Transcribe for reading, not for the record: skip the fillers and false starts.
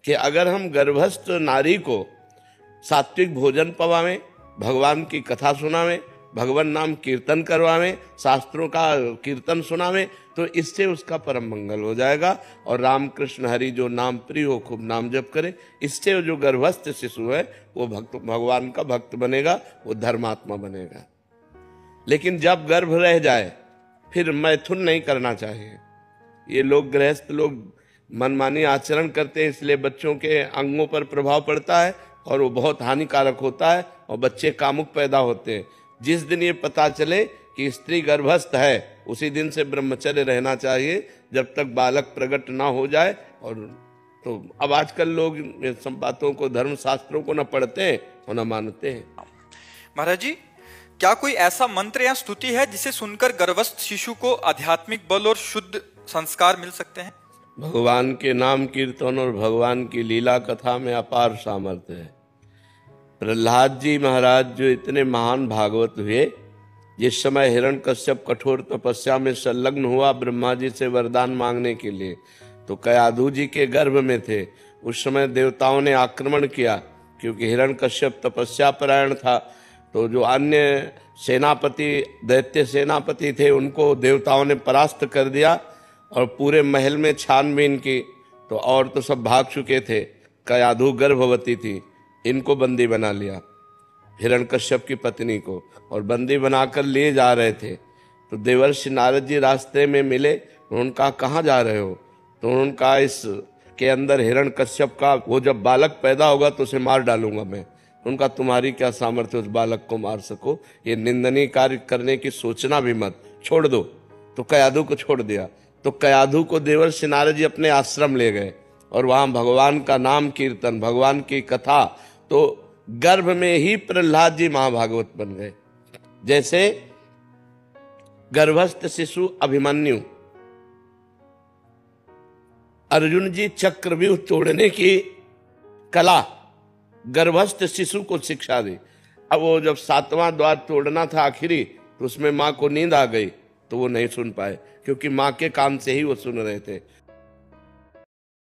कि अगर हम गर्भस्थ नारी को सात्विक भोजन पवावें, भगवान की कथा सुनावें, भगवान नाम कीर्तन करवावें, शास्त्रों का कीर्तन सुनावें, तो इससे उसका परम मंगल हो जाएगा। और राम कृष्ण हरि जो नाम प्रिय हो, खूब नाम जप करे, इससे जो गर्भस्थ शिशु है वो भगवान का भक्त बनेगा, वो धर्मात्मा बनेगा। लेकिन जब गर्भ रह जाए फिर मैथुन नहीं करना चाहिए। ये लोग गृहस्थ लोग मनमानी आचरण करते हैं, इसलिए बच्चों के अंगों पर प्रभाव पड़ता है और वो बहुत हानिकारक होता है और बच्चे कामुक पैदा होते हैं। जिस दिन ये पता चले कि स्त्री गर्भस्थ है उसी दिन से ब्रह्मचर्य रहना चाहिए, जब तक बालक प्रकट ना हो जाए। और तो अब आजकल लोग सब बातों को, धर्म शास्त्रों को न पढ़ते हैं और न मानते हैं। महाराज जी, क्या कोई ऐसा मंत्र या स्तुति है जिसे सुनकर गर्भस्थ शिशु को आध्यात्मिक बल और शुद्ध संस्कार मिल सकते हैं? भगवान के नाम कीर्तन और भगवान की लीला कथा में अपार सामर्थ्य है। प्रहलाद जी महाराज जो इतने महान भागवत हुए, जिस समय हिरण्यकश्यप कठोर तपस्या में संलग्न हुआ ब्रह्मा जी से वरदान मांगने के लिए, तो कयाधु जी के गर्भ में थे। उस समय देवताओं ने आक्रमण किया, क्योंकि हिरण्यकश्यप तपस्या परायण था। तो जो अन्य सेनापति, दैत्य सेनापति थे, उनको देवताओं ने परास्त कर दिया और पूरे महल में छानबीन की, तो और तो सब भाग चुके थे। कयाधु गर्भवती थी, इनको बंदी बना लिया, हिरण्यकश्यप की पत्नी को, और बंदी बनाकर लिए जा रहे थे। तो देवर्षि नारद जी रास्ते में मिले, उनका कहाँ जा रहे हो? तो उनका इस के अंदर हिरण्यकश्यप का वो जब बालक पैदा होगा तो उसे मार डालूंगा मैं। उनका तुम्हारी क्या सामर्थ्य उस बालक को मार सको? ये निंदनीय कार्य करने की सोचना भी मत, छोड़ दो। तो कयाधु को छोड़ दिया। तो कयाधु को देवर्षि नारद जी अपने आश्रम ले गए और वहां भगवान का नाम कीर्तन, भगवान की कथा, तो गर्भ में ही प्रहलाद जी महाभागवत बन गए। जैसे गर्भस्थ शिशु अभिमन्यु, अर्जुन जी चक्रव्यूह तोड़ने की कला गर्भस्थ शिशु को शिक्षा दी। अब वो जब 7वां द्वार तोड़ना था आखिरी, तो उसमें मां को नींद आ गई, तो वो नहीं सुन पाए, क्योंकि मां के कान से ही वो सुन रहे थे।